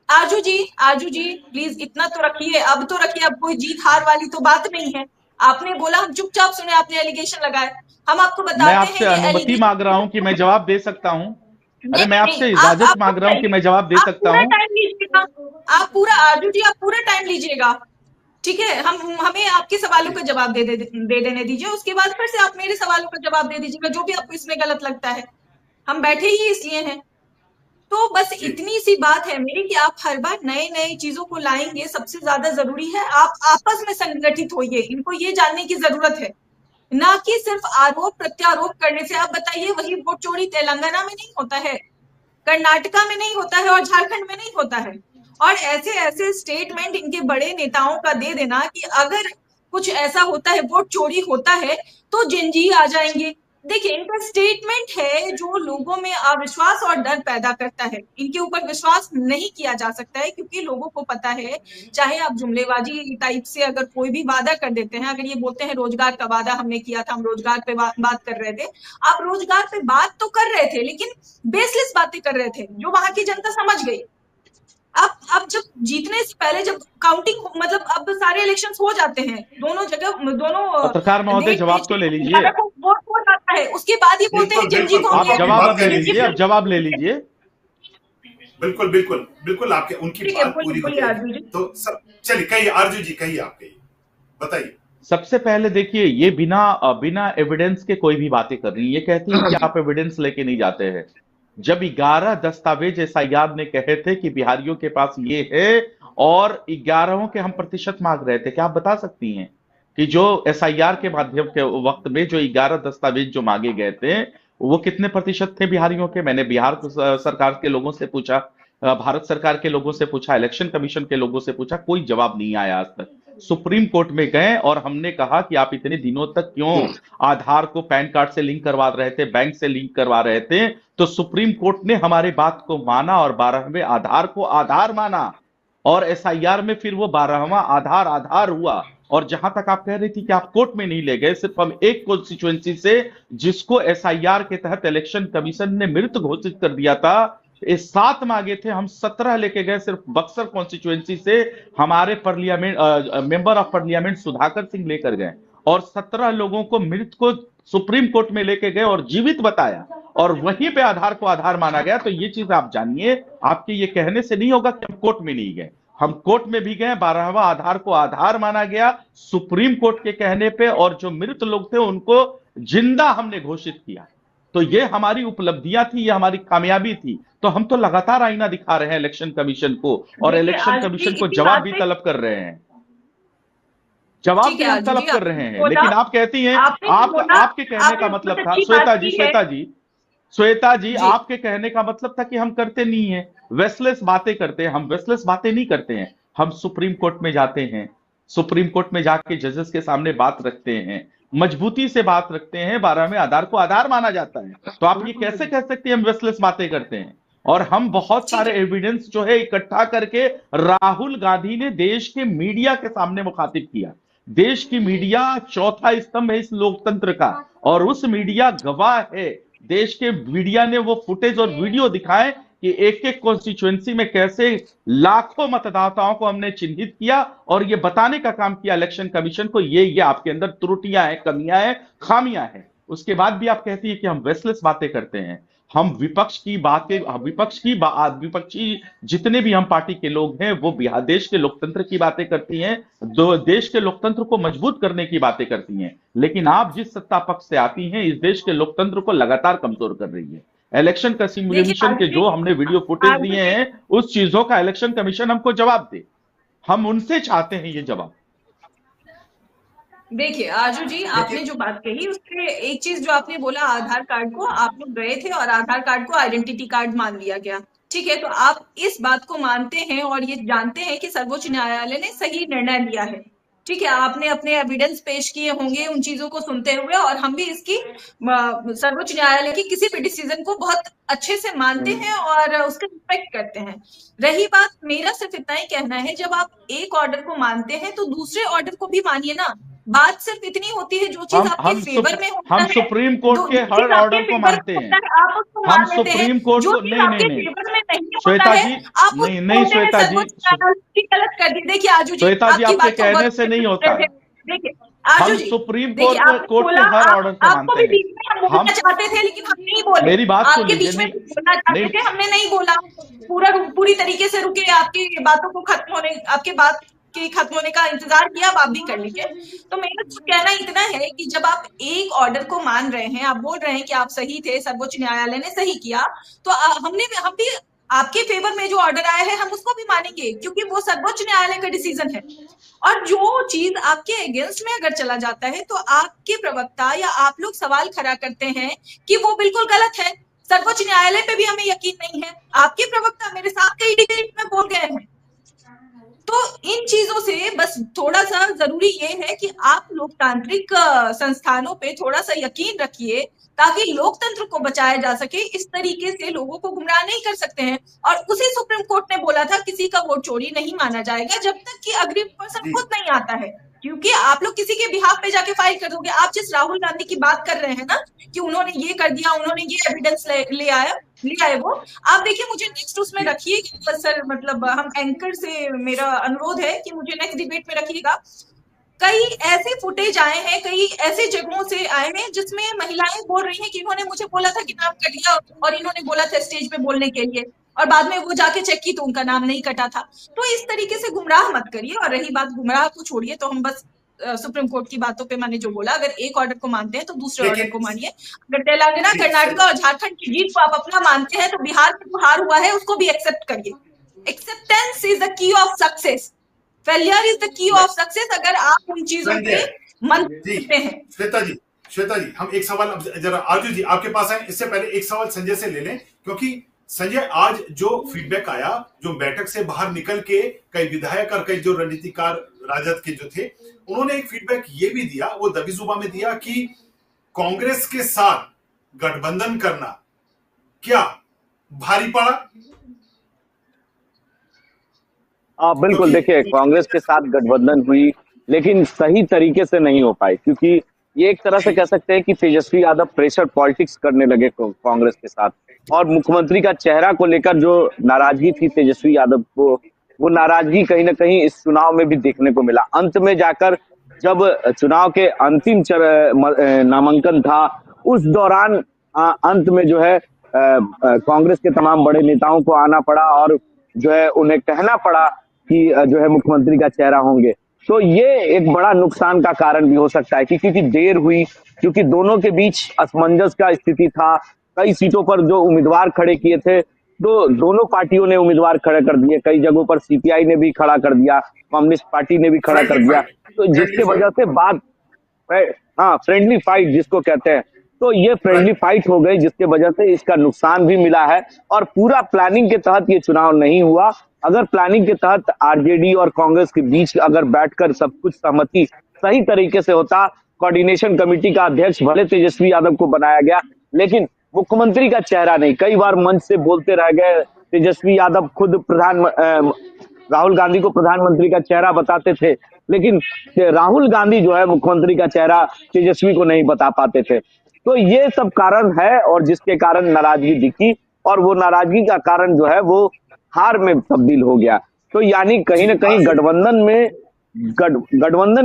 आजू जी प्लीज इतना तो रखिए, अब तो रखिए, अब कोई जीत हार वाली तो बात नहीं है। आपने बोला, हम चुपचाप सुने, आपने एलिगेशन लगाए, हम आपको मैं बताते आपसे हैं कि अनुमति मांग रहा हूं कि मैं जवाब दे सकता हूं। अरे नहीं मैं नहीं, आपसे इजाजत मांग रहा हूं कि मैं जवाब दे आप सकता पूरा हूं। टाइम लीजिएगा, आप पूरा आजू जी, आप पूरा टाइम लीजिएगा, ठीक है। हमें आपके सवालों का जवाब दे देने दीजिए, उसके बाद फिर से आप मेरे सवालों का जवाब दे दीजिएगा, जो भी आपको इसमें गलत लगता है। हम बैठे ही इसलिए हैं। तो बस इतनी सी बात है मेरी कि आप हर बार नए नए चीजों को लाएंगे। सबसे ज्यादा जरूरी है आप आपस में संगठित होइए, इनको ये जानने की जरूरत है, ना कि सिर्फ आरोप प्रत्यारोप करने से। आप बताइए, वही वोट चोरी तेलंगाना में नहीं होता है, कर्नाटका में नहीं होता है, और झारखंड में नहीं होता है। और ऐसे ऐसे स्टेटमेंट इनके बड़े नेताओं का दे देना कि अगर कुछ ऐसा होता है, वोट चोरी होता है, तो जिंजी आ जाएंगे। देखिए, इनका स्टेटमेंट है जो लोगों में अविश्वास और डर पैदा करता है। इनके ऊपर विश्वास नहीं किया जा सकता है, क्योंकि लोगों को पता है, चाहे आप जुमलेबाजी टाइप से अगर कोई भी वादा कर देते हैं, अगर ये बोलते हैं रोजगार का वादा हमने किया था, हम रोजगार पे बात कर रहे थे, आप रोजगार पे बात तो कर रहे थे, लेकिन बेसलेस बातें कर रहे थे, जो वहां की जनता समझ गई। अब जब जीतने से पहले, जब काउंटिंग, मतलब अब सारे इलेक्शंस हो जाते हैं, दोनों जगह, दोनों पत्रकार महोदय जवाब तो ले लीजिए। वोट हो जाता है, उसके बाद ये बोलते हैं जिंजी को आप जवाब अब ले लीजिए, अब जवाब ले लीजिए। बिल्कुल बिल्कुल बिल्कुल, आपके उनकी बात पूरी हो गई। तो सब चलिए, कहिए आरजू जी, कहिए, आप कहिए, बताइए। सबसे पहले देखिए, ये बिना एविडेंस के कोई भी बातें कर रही है। ये कहती है कि आप एविडेंस लेके नहीं जाते हैं। जब 11 दस्तावेज एसआईआर ने कहे थे कि बिहारियों के पास ये है, और 11 के हम प्रतिशत मांग रहे थे, क्या आप बता सकती हैं कि जो एसआईआर के माध्यम के वक्त में जो 11 दस्तावेज जो मांगे गए थे, वो कितने प्रतिशत थे बिहारियों के? मैंने बिहार सरकार के लोगों से पूछा, भारत सरकार के लोगों से पूछा, इलेक्शन कमीशन के लोगों से पूछा, कोई जवाब नहीं आया आज तक। सुप्रीम कोर्ट में गए और हमने कहा कि आप इतने दिनों तक क्यों आधार को पैन कार्ड से लिंक करवा रहे थे, बैंक से लिंक करवा रहे थे? तो सुप्रीम कोर्ट ने हमारी बात को माना और 12वें आधार को आधार माना, और एसआईआर में फिर वो 12वां आधार हुआ। और जहां तक आप कह रही थी कि आप कोर्ट में नहीं ले गए, सिर्फ हम एक कॉन्स्टिट्यूएंसी से, जिसको एसआईआर के तहत इलेक्शन कमीशन ने मृत घोषित कर दिया था, 7 मांगे थे, हम 17 लेके गए। सिर्फ बक्सर कॉन्स्टिट्यूएंसी से हमारे parliament member of parliament Sudhakar Singh लेकर गए, और 17 लोगों को मृत को सुप्रीम कोर्ट में लेके गए और जीवित बताया, और वहीं पे आधार को आधार माना गया। तो ये चीज आप जानिए, आपके ये कहने से नहीं होगा कि हम कोर्ट में नहीं गए। हम कोर्ट में भी गए, 12वां आधार को आधार माना गया सुप्रीम कोर्ट के कहने पे, और जो मृत लोग थे उनको जिंदा हमने घोषित किया। तो ये हमारी उपलब्धियां थी, ये हमारी कामयाबी थी। तो हम तो लगातार आईना दिखा रहे हैं इलेक्शन कमीशन को, और देखिए इलेक्शन आज भी कमीशन को इसी जवाब बात भी पे, तलब कर रहे हैं, जवाब ठीक भी है हम आजू तलब जी, कर रहे हैं। लेकिन आप कहती हैं, आपने जो बोला, आपके कहने का आपने मतलब बहुत था, अच्छी श्वेता बात जी, की है। श्वेता जी, जी आपके कहने का मतलब था कि हम करते नहीं है, वेस्टलेस बातें करते हैं। हम वेस्टलेस बातें नहीं करते हैं, हम सुप्रीम कोर्ट में जाते हैं, सुप्रीम कोर्ट में जाके जजेस के सामने बात रखते हैं, मजबूती से बात रखते हैं। 12वें आधार को आधार माना जाता है। तो आप ये कैसे कह सकते हैं हम वेस्टलेस बातें करते हैं? और हम बहुत ठीक सारे है, एविडेंस जो है इकट्ठा करके राहुल गांधी ने देश के मीडिया के सामने मुखातिब किया। देश की मीडिया चौथा स्तंभ है इस लोकतंत्र का, और उस मीडिया गवाह है। देश के मीडिया ने वो फुटेज और वीडियो दिखाए कि एक एक कॉन्स्टिट्यूएंसी में कैसे लाखों मतदाताओं को हमने चिन्हित किया, और ये बताने का काम किया इलेक्शन कमीशन को, ये आपके अंदर त्रुटियां हैं, कमियां हैं, खामियां हैं। उसके बाद भी आप कहती है कि हम वेस्टलेस बातें करते हैं। हम विपक्षी जितने भी हम पार्टी के लोग हैं, वो बिहार देश के लोकतंत्र की बातें करती हैं, दो देश के लोकतंत्र को मजबूत करने की बातें करती हैं। लेकिन आप जिस सत्ता पक्ष से आती हैं, इस देश के लोकतंत्र को लगातार कमजोर कर रही है। इलेक्शन देखिए कमीशन के आजू जो हमने वीडियो फुटेज आजू दिए जी, हैं, उस चीजों का इलेक्शन कमीशन हमको जवाब दे। हम उनसे चाहते हैं ये जवाब। देखिए आजू जी, आपने जो बात कही उससे एक चीज जो आपने बोला, आधार कार्ड को आप लोग गए थे और आधार कार्ड को आइडेंटिटी कार्ड मान लिया गया। ठीक है, तो आप इस बात को मानते हैं और ये जानते हैं कि सर्वोच्च न्यायालय ने सही निर्णय लिया है। ठीक है, आपने अपने एविडेंस पेश किए होंगे उन चीजों को सुनते हुए, और हम भी इसकी सर्वोच्च न्यायालय की किसी भी डिसीजन को बहुत अच्छे से मानते हैं और उसका रिस्पेक्ट करते हैं। रही बात, मेरा सिर्फ इतना ही कहना है, जब आप एक ऑर्डर को मानते हैं तो दूसरे ऑर्डर को भी मानिए ना। बात सिर्फ इतनी होती है, जो चीज आपके फेवर में होता हम है, सुप्रीम कोर्ट के जो हर चीज आपके ऑर्डर को फेवर मानते में हैं। होता है आप उसको हम मान लेते हैं, सुप्रीम कोर्ट जो को चीज नहीं आपके नहीं नहीं फेवर में नहीं होता श्वेता है जी, आप नहीं उसको नहीं बोलते हैं श्वेता जी, सर्वोच्च न्यायालय की गलत कर दी। देखिए आजू जी, श्वेता जी, आपकी आपके बात को कहने बहुत से नहीं होता है। देखिए आजू हम जी, सुप्रीम देखिए आपने कोर्ट के बोला, हर आप ऑर्डर को आपको मानते भी हैं। बीच में हम बोलना हम चाहते थे लेकिन हम नहीं बोले। मेरी बात आपके सुनिए, बीच में नहीं बोलना चाहते नहीं थे, हमने नहीं बोला। पूरी तरीके से रुके, आपकी बातों को खत्म होने, आपके बात के खत्म होने का इंतजार किया, अब आप भी कर लीजिए। तो मेरा तो कहना इतना है कि जब आप एक ऑर्डर को मान रहे हैं, आप बोल रहे हैं कि आप सही थे, सर्वोच्च न्यायालय ने सही किया, तो हम भी आपके फेवर में जो ऑर्डर आया है हम उसको भी मानेंगे, क्योंकि वो सर्वोच्च न्यायालय का डिसीजन है। और जो चीज आपके अगेंस्ट में अगर चला जाता है तो आपके प्रवक्ता या आप लोग सवाल खड़ा करते हैं कि वो बिल्कुल गलत है, सर्वोच्च न्यायालय पे भी हमें यकीन नहीं है। आपके प्रवक्ता मेरे साथ कई डिबेट में बोल गए हैं। तो इन चीजों से बस थोड़ा सा जरूरी ये है कि आप लोकतांत्रिक संस्थानों पे थोड़ा सा यकीन रखिए, ताकि लोकतंत्र को बचाया जा सके। इस तरीके से लोगों को गुमराह नहीं कर सकते हैं। और उसी सुप्रीम कोर्ट ने बोला था किसी का वोट चोरी नहीं माना जाएगा जब तक कि अग्रिम पर्सन जी खुद नहीं आता है। क्योंकि आप लोग किसी के बिहाफ पे जाके फाइल कर दोगे। आप जिस राहुल गांधी की बात कर रहे हैं ना, कि उन्होंने ये कर दिया, उन्होंने ये एविडेंस ले आए वो, आप देखिए मुझे नेक्स्ट उसमें जी रखिए सर, मतलब हम एंकर से मेरा अनुरोध है कि मुझे नेक्स्ट डिबेट में रखिएगा। कई ऐसे फुटेज आए हैं, कई ऐसे जगहों से आए हैं जिसमें महिलाएं बोल रही हैं कि इन्होंने मुझे बोला था कि नाम कट गया, और इन्होंने बोला था स्टेज पे बोलने के लिए, और बाद में वो जाके चेक की तो उनका नाम नहीं कटा था। तो इस तरीके से गुमराह मत करिए। और रही बात गुमराह को छोड़िए, तो हम बस सुप्रीम कोर्ट की बातों पे मैंने जो बोला, अगर एक ऑर्डर को मानते हैं तो दूसरे ऑर्डर को लेकिन मानिए। अगर तेलंगाना, जी कर्नाटका और झारखंड की जीत को आप अपना मानते हैं, तो बिहार में जो हार हुआ है उसको भी एक्सेप्ट करिए। Acceptance is the key of success, failure is the key of success. अगर आप उन चीजों पे संजय मन जी, करते हैं। श्वेता जी, हम एक सवाल अब जरा आजू जी आपके पास आए, इससे पहले एक सवाल संजय से ले लें, क्योंकि संजय आज जो फीडबैक आया, जो बैठक से बाहर निकल के कई विधायक और कई जो रणनीतिकार राजद के जो थे, उन्होंने एक फीडबैक ये भी दिया, वो दबी जुबान में दिया कि कांग्रेस के साथ गठबंधन करना क्या भारी पड़ा? बिल्कुल, देखिए कांग्रेस के साथ गठबंधन हुई लेकिन सही तरीके से नहीं हो पाई, क्योंकि ये एक तरह से कह सकते हैं कि तेजस्वी यादव प्रेशर पॉलिटिक्स करने लगे कांग्रेस के साथ, और मुख्यमंत्री का चेहरा को लेकर जो नाराजगी थी तेजस्वी यादव को, वो नाराजगी कहीं ना कहीं इस चुनाव में भी देखने को मिला। अंत में जाकर जब चुनाव के अंतिम नामांकन था, उस दौरान अंत में जो है कांग्रेस के तमाम बड़े नेताओं को आना पड़ा और जो है उन्हें कहना पड़ा कि जो है मुख्यमंत्री का चेहरा होंगे। तो ये एक बड़ा नुकसान का कारण भी हो सकता है कि क्योंकि देर हुई, क्योंकि दोनों के बीच असमंजस का स्थिति था। कई सीटों पर जो उम्मीदवार खड़े किए थे, तो दोनों पार्टियों ने उम्मीदवार खड़े कर दिए। कई जगहों पर सीपीआई ने भी खड़ा कर दिया, कम्युनिस्ट पार्टी ने भी खड़ा कर फ्रेंडली दिया। फाइट, तो फ्रेंडली जिसके फाइट। वजह से बात, हाँ, फ्रेंडली फाइट जिसको कहते हैं, तो ये फ्रेंडली राइट। फाइट हो गई, जिसके वजह से इसका नुकसान भी मिला है। और पूरा प्लानिंग के तहत ये चुनाव नहीं हुआ। अगर प्लानिंग के तहत आरजेडी और कांग्रेस के बीच अगर बैठकर सब कुछ सहमति सही तरीके से होता, कोऑर्डिनेशन कमेटी का अध्यक्ष भले तेजस्वी यादव को बनाया गया, लेकिन मुख्यमंत्री का चेहरा नहीं। कई बार मंच से बोलते रह गए, तेजस्वी यादव खुद राहुल गांधी को प्रधानमंत्री का चेहरा बताते थे, लेकिन राहुल गांधी जो है मुख्यमंत्री का चेहरा तेजस्वी को नहीं बता पाते थे। तो ये सब कारण है, और जिसके कारण नाराजगी दिखी, और वो नाराजगी का कारण जो है वो हार में तब्दील हो गया। तो यानी कहीं ना कहीं गठबंधन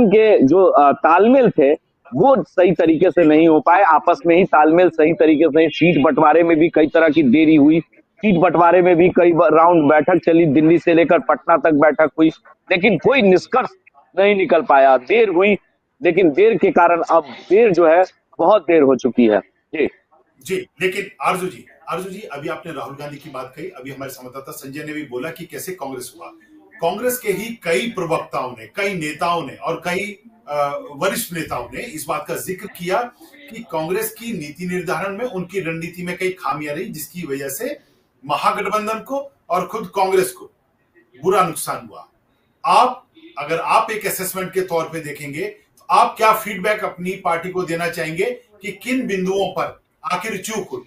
के जो तालमेल थे वो सही तरीके से नहीं हो पाए। आपस में ही तालमेल सही तरीके से, सीट बंटवारे में भी कई तरह की देरी हुई। सीट बंटवारे में भी कई राउंड बैठक चली, दिल्ली से लेकर पटना तक बैठक हुई, लेकिन कोई निष्कर्ष नहीं निकल पाया। देर हुई, लेकिन देर के कारण अब देर जो है बहुत देर हो चुकी है। जी, लेकिन आरजू जी अभी आपने राहुल गांधी की बात कही। अभी हमारे संवाददाता संजय ने भी बोला कि कैसे कांग्रेस हुआ। कांग्रेस के ही कई प्रवक्ताओं ने, कई नेताओं ने और कई वरिष्ठ नेताओं ने इस बात का जिक्र किया कि कांग्रेस की नीति निर्धारण में, उनकी रणनीति में कई खामियां रही, जिसकी वजह से महागठबंधन को और खुद कांग्रेस को बुरा नुकसान हुआ। अगर आप एक असेसमेंट के तौर पे देखेंगे तो आप क्या फीडबैक अपनी पार्टी को देना चाहेंगे कि किन बिंदुओं पर आखिर चूक हुई?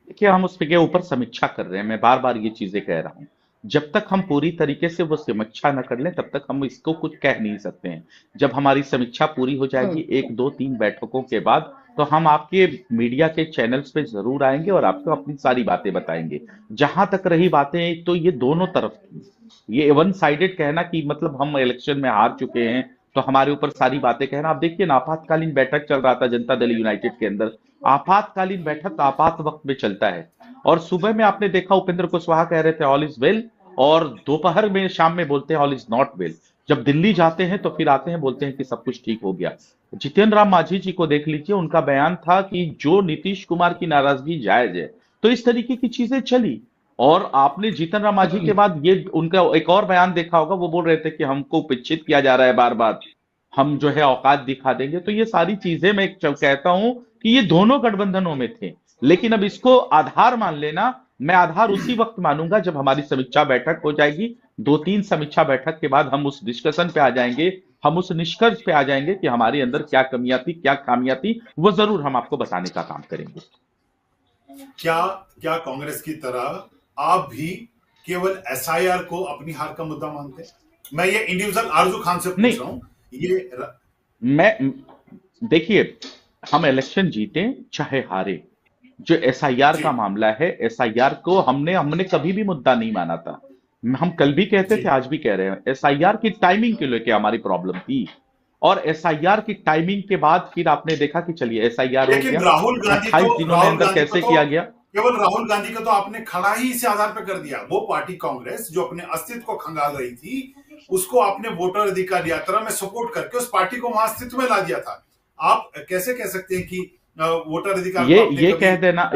देखिए, हम उसके ऊपर समीक्षा कर रहे हैं। मैं बार बार ये चीजें कह रहा हूं, जब तक हम पूरी तरीके से वो समीक्षा न कर लें तब तक हम इसको कुछ कह नहीं सकते हैं। जब हमारी समीक्षा पूरी हो जाएगी 1, 2, 3 बैठकों के बाद, तो हम आपके मीडिया के चैनल्स पे जरूर आएंगे और आपको अपनी सारी बातें बताएंगे। जहां तक रही बातें, तो ये दोनों तरफ की, ये वन साइडेड कहना कि मतलब हम इलेक्शन में हार चुके हैं तो हमारे ऊपर सारी बातें कहना। आप देखिए ना, आपातकालीन बैठक चल रहा था जनता दल यूनाइटेड के अंदर। आपातकालीन बैठक आपात वक्त में चलता है, और सुबह में आपने देखा उपेंद्र कुशवाहा कह रहे थे ऑल इज वेल, और दोपहर में, शाम में बोलते हैं ऑल इज नॉट वेल। जब दिल्ली जाते हैं तो फिर आते हैं, बोलते हैं कि सब कुछ ठीक हो गया। जितेंद्र राम मांझी जी को देख लीजिए, उनका बयान था कि जो नीतीश कुमार की नाराजगी जायज है। तो इस तरीके की चीजें चली। और आपने जितेंद्र राम मांझी के बाद ये उनका एक और बयान देखा होगा, वो बोल रहे थे कि हमको उपेक्षित किया जा रहा है बार बार, हम जो है औकात दिखा देंगे। तो ये सारी चीजें मैं कहता हूं कि ये दोनों गठबंधनों में थे, लेकिन अब इसको आधार मान लेना, मैं आधार उसी वक्त मानूंगा जब हमारी समीक्षा बैठक हो जाएगी। 2-3 समीक्षा बैठक के बाद हम उस डिस्कशन पे आ जाएंगे, हम उस निष्कर्ष पे आ जाएंगे कि हमारे अंदर क्या कमियां थी, क्या खामियां थी, वो जरूर हम आपको बताने का काम करेंगे। क्या कांग्रेस की तरह आप भी केवल एसआईआर को अपनी हार का मुद्दा मानते हैं? मैं ये इंडिविजुअल आरजू खान से पूछ रहा हूं। मैं देखिए, हम इलेक्शन जीते चाहे हारे, जो एसआईआर का मामला है, एसआईआर को हमने कभी भी मुद्दा नहीं माना था। हम कल भी कहते थे, आज भी कह रहे हैं, एसआईआर की टाइमिंग के लेके हमारी प्रॉब्लम थी। और एसआईआर की टाइमिंग के बाद फिर आपने देखा कि चलिए एसआईआर हो गया, 28 दिनों में अंदर कैसे किया गया। केवल राहुल गांधी का तो आपने खड़ा ही इसी आधार पर कर दिया। वो पार्टी कांग्रेस जो अपने अस्तित्व को खंगाल रही थी, उसको आपने वोटर अधिकार यात्रा में सपोर्ट करके उस पार्टी को वहां अस्तित्व में ला दिया था। आप कैसे कह सकते हैं कि वोटर अधिकार ये कह देना,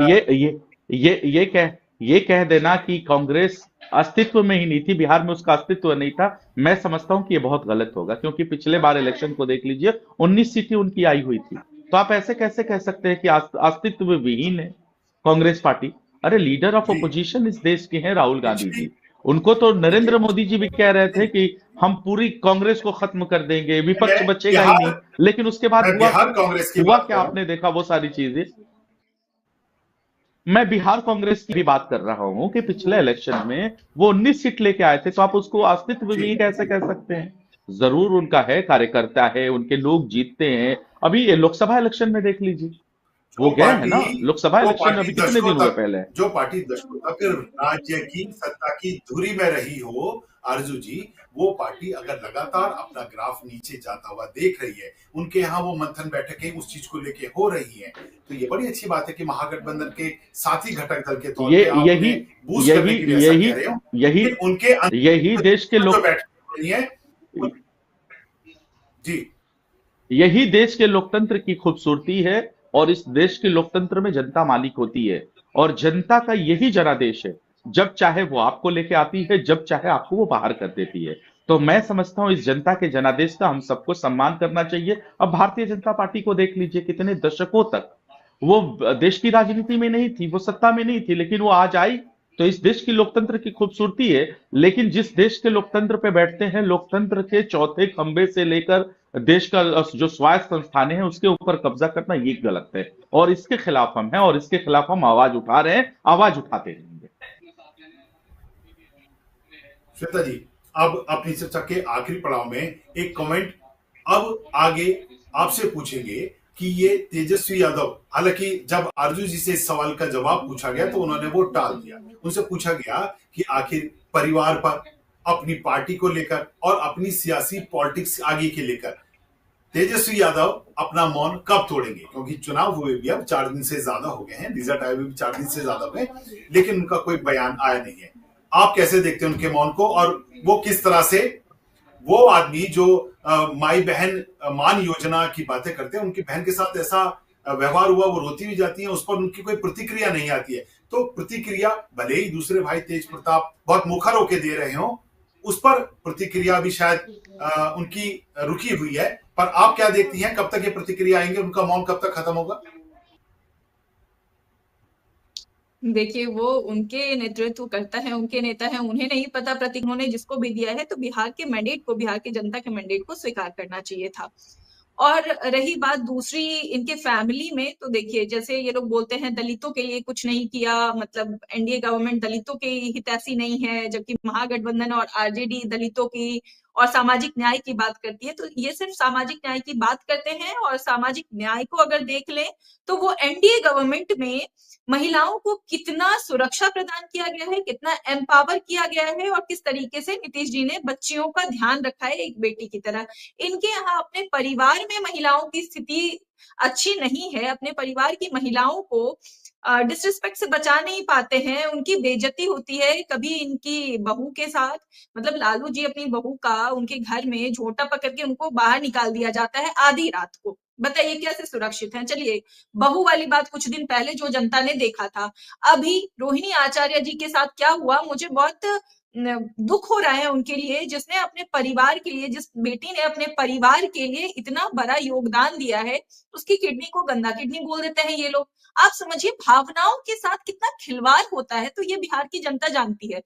ये कह देना कि कांग्रेस अस्तित्व में ही नहीं थी, बिहार में उसका अस्तित्व नहीं था, मैं समझता हूं कि ये बहुत गलत होगा। क्योंकि पिछले बार इलेक्शन को देख लीजिए, 19 सीटें उनकी आई हुई थी। तो आप ऐसे कैसे कह सकते हैं कि अस्तित्व विहीन है कांग्रेस पार्टी? अरे, लीडर ऑफ अपोजिशन इस देश के हैं राहुल गांधी जी। उनको तो नरेंद्र मोदी जी भी कह रहे थे कि हम पूरी कांग्रेस को खत्म कर देंगे, विपक्ष बचेगा ही नहीं। लेकिन उसके बाद हुआ क्या, आपने देखा वो सारी चीजें। मैं बिहार कांग्रेस की भी बात कर रहा हूं कि पिछले इलेक्शन में वो 19 सीट लेके आए थे, तो आप उसको अस्तित्व भी कैसे कह सकते हैं? जरूर उनका है, कार्यकर्ता है, उनके लोग जीतते हैं। अभी ये लोकसभा इलेक्शन में देख लीजिए, वो गए हैं ना लोकसभा इलेक्शन में, अभी कितने दिन हुए पहले। जो पार्टी दशकों तक राज्य की सत्ता की धुरी में रही हो, आरजू जी, वो पार्टी अगर लगातार अपना ग्राफ नीचे जाता हुआ देख रही है, उनके यहाँ वो मंथन बैठकें उस चीज को लेके हो रही हैं, तो ये बड़ी अच्छी बात है कि महागठबंधन के साथी घटक दल के तौर पे आप यही उन्हें बूस्ट करने के लिए ऐसा कह रहे हो, यही लेकिन उनके यही देश के लोग बैठ रही है जी, यही देश के लोकतंत्र की खूबसूरती है। और इस देश के लोकतंत्र में जनता मालिक होती है और जनता का यही जनादेश है, जब चाहे वो आपको लेके आती है, जब चाहे आपको वो बाहर कर देती है। तो मैं समझता हूं इस जनता के जनादेश का हम सबको सम्मान करना चाहिए। अब भारतीय जनता पार्टी को देख लीजिए, कितने दशकों तक वो देश की राजनीति में नहीं थी, वो सत्ता में नहीं थी, लेकिन वो आज आई। तो इस देश की लोकतंत्र की खूबसूरती है। लेकिन जिस देश के लोकतंत्र पे बैठते हैं, लोकतंत्र के चौथे खंबे से लेकर देश का जो स्वायत्त संस्थान है उसके ऊपर कब्जा करना, ये गलत है और इसके खिलाफ हम हैं और इसके खिलाफ हम आवाज उठा रहे हैं, आवाज उठाते रहेंगे। श्वेता जी, अब अपनी चर्चा के आखिरी पड़ाव में एक कमेंट अब आगे आपसे पूछेंगे कि ये तेजस्वी यादव, हालांकि जब आरजू जी से इस सवाल का जवाब पूछा गया तो उन्होंने वो टाल दिया। उनसे पूछा गया कि आखिर परिवार पर, अपनी पार्टी को लेकर और अपनी सियासी पॉलिटिक्स आगे के लेकर तेजस्वी यादव अपना मौन कब तोड़ेंगे, क्योंकि चुनाव हुए भी अब 4 दिन से ज्यादा हो गए हैं, रिजल्ट आए भी 4 दिन से ज्यादा हुए, लेकिन उनका कोई बयान आया नहीं है। आप कैसे देखते हैं उनके मौन को, और वो किस तरह से वो आदमी जो माई बहन मान योजना की बातें करते हैं, उनकी बहन के साथ ऐसा व्यवहार हुआ, वो रोती भी जाती है, उस पर उनकी कोई प्रतिक्रिया नहीं आती है। तो प्रतिक्रिया भले ही दूसरे भाई तेज प्रताप बहुत मुखर होकर दे रहे हो, उस पर प्रतिक्रिया भी शायद उनकी रुकी हुई है, पर आप क्या देखती हैं, कब तक ये प्रतिक्रिया आएंगे, उनका मौन कब तक खत्म होगा? देखिए, वो उनके नेतृत्व करता है, उनके नेता है, उन्हें नहीं पता प्रतीक उन्होंने जिसको भी दिया है, तो बिहार के मैंडेट को, बिहार की जनता के मैंडेट को स्वीकार करना चाहिए था। और रही बात दूसरी इनके फैमिली में, तो देखिए जैसे ये लोग बोलते हैं दलितों के लिए कुछ नहीं किया, मतलब एनडीए गवर्नमेंट दलितों के हितैषी नहीं है, जबकि महागठबंधन और आरजेडी दलितों की और सामाजिक न्याय की बात करती है। तो ये सिर्फ सामाजिक न्याय की बात करते हैं, और सामाजिक न्याय को अगर देख लें तो वो एनडीए गवर्नमेंट में महिलाओं को कितना सुरक्षा प्रदान किया गया है, कितना एम्पावर किया गया है, और किस तरीके से नीतीश जी ने बच्चियों का ध्यान रखा है एक बेटी की तरह। इनके यहाँ अपने परिवार में महिलाओं की स्थिति अच्छी नहीं है, अपने परिवार की महिलाओं को डिसरिस्पेक्ट से बचा नहीं पाते हैं, उनकी बेइज्जती होती है। कभी इनकी बहू के साथ, मतलब लालू जी अपनी बहू का उनके घर में झोटा पकड़ के उनको बाहर निकाल दिया जाता है आधी रात को। बताइए कैसे सुरक्षित हैं? चलिए, बहू वाली बात कुछ दिन पहले जो जनता ने देखा था। अभी रोहिणी आचार्य जी के साथ क्या हुआ, मुझे बहुत दुख हो रहा है उनके लिए, जिसने अपने परिवार के लिए, जिस बेटी ने अपने परिवार के लिए इतना बड़ा योगदान दिया है, उसकी किडनी को गंदा किडनी बोल देते हैं ये लोग। आप समझिए भावनाओं के साथ कितना खिलवाड़ होता है। तो ये बिहार की जनता जानती है।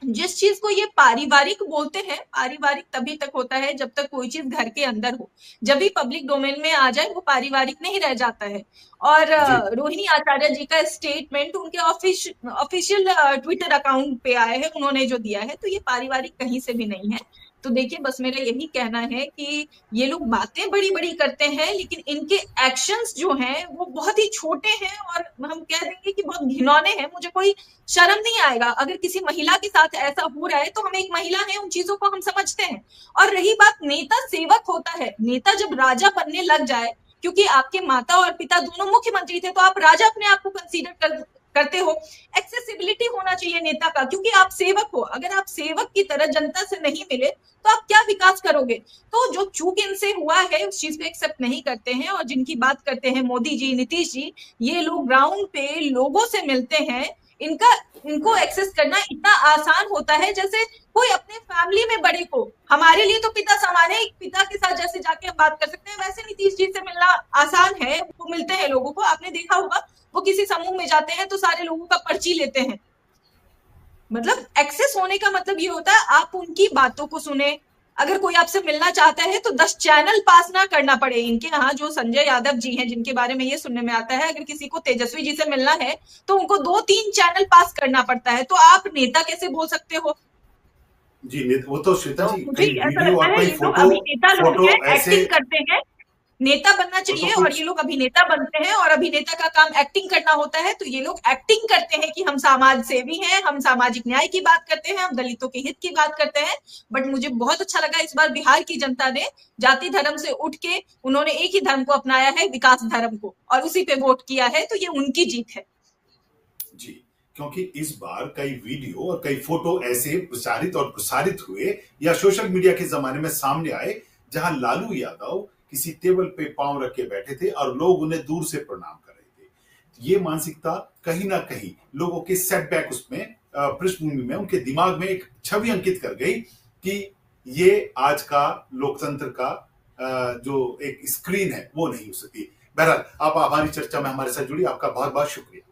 जिस चीज को ये पारिवारिक बोलते हैं, पारिवारिक तभी तक होता है जब तक कोई चीज घर के अंदर हो, जब भी पब्लिक डोमेन में आ जाए वो पारिवारिक नहीं रह जाता है। और रोहिणी आचार्य जी का स्टेटमेंट उनके ऑफिशियल ट्विटर अकाउंट पे आया है, उन्होंने जो दिया है, तो ये पारिवारिक कहीं से भी नहीं है। तो देखिए, बस मेरा यही कहना है कि ये लोग बातें बड़ी बड़ी करते हैं, लेकिन इनके एक्शंस जो हैं वो बहुत ही छोटे हैं, और हम कह देंगे कि बहुत घिनौने हैं। मुझे कोई शर्म नहीं आएगा अगर किसी महिला के साथ ऐसा हो रहा है, तो हम एक महिला है, उन चीजों को हम समझते हैं। और रही बात नेता सेवक होता है, नेता जब राजा बनने लग जाए, क्योंकि आपके माता और पिता दोनों मुख्यमंत्री थे, तो आप राजा अपने आप को कंसीडर करते हो। एक्सेसिबिलिटी होना चाहिए नेता का, क्योंकि आप सेवक हो। अगर आप सेवक की तरह जनता से नहीं मिले तो आप क्या विकास करोगे? तो जो चूक इनसे हुआ है उस चीज को एक्सेप्ट नहीं करते हैं। और जिनकी बात करते हैं मोदी जी, नीतीश जी, ये लोग ग्राउंड पे लोगों से मिलते हैं, इनको एक्सेस करना इतना आसान होता है जैसे कोई अपने फैमिली में बड़े को, हमारे लिए तो पिता समान है, पिता के साथ जैसे जाके हम बात कर सकते हैं, वैसे नीतीश जी से मिलना आसान है। वो मिलते हैं लोगों को, आपने देखा होगा वो किसी समूह में जाते हैं तो सारे लोगों का पर्ची लेते हैं। मतलब एक्सेस होने का मतलब ये होता है आप उनकी बातों को सुने। अगर कोई आपसे मिलना चाहता है तो 10 चैनल पास ना करना पड़े। इनके यहाँ जो संजय यादव जी हैं, जिनके बारे में ये सुनने में आता है, अगर किसी को तेजस्वी जी से मिलना है तो उनको 2-3 चैनल पास करना पड़ता है। तो आप नेता कैसे बोल सकते हो? जी, वो तो श्वेता जी, मुझे ऐसा लगता है ये लोग अभी नेता लोग हैं, एक्टिंग करते हैं। नेता बनना वो तो चाहिए, और कुछ ये लोग अभिनेता बनते हैं, और अभिनेता का काम एक्टिंग करना होता है, तो ये लोग एक्टिंग करते हैं कि हम समाज सेवी हैं, हम सामाजिक न्याय की बात करते हैं, हम दलितों के हित की बात करते हैं। बट मुझे बहुत अच्छा लगा इस बार बिहार की जनता ने जाति धर्म से उठ के उन्होंने एक ही धर्म को अपनाया है, विकास धर्म को, और उसी पे वोट किया है, तो ये उनकी जीत है जी। क्योंकि इस बार कई वीडियो और कई फोटो ऐसे प्रचारित और प्रसारित हुए या सोशल मीडिया के जमाने में सामने आए जहां लालू यादव किसी टेबल पे पांव रख के बैठे थे और लोग उन्हें दूर से प्रणाम कर रहे थे। ये मानसिकता कहीं ना कहीं लोगों के सेटबैक उसमें पृष्ठभूमि में उनके दिमाग में एक छवि अंकित कर गई कि ये आज का लोकतंत्र का जो एक स्क्रीन है वो नहीं हो सकती। बहरहाल आप हमारी चर्चा में हमारे साथ जुड़ी, आपका बहुत बहुत शुक्रिया।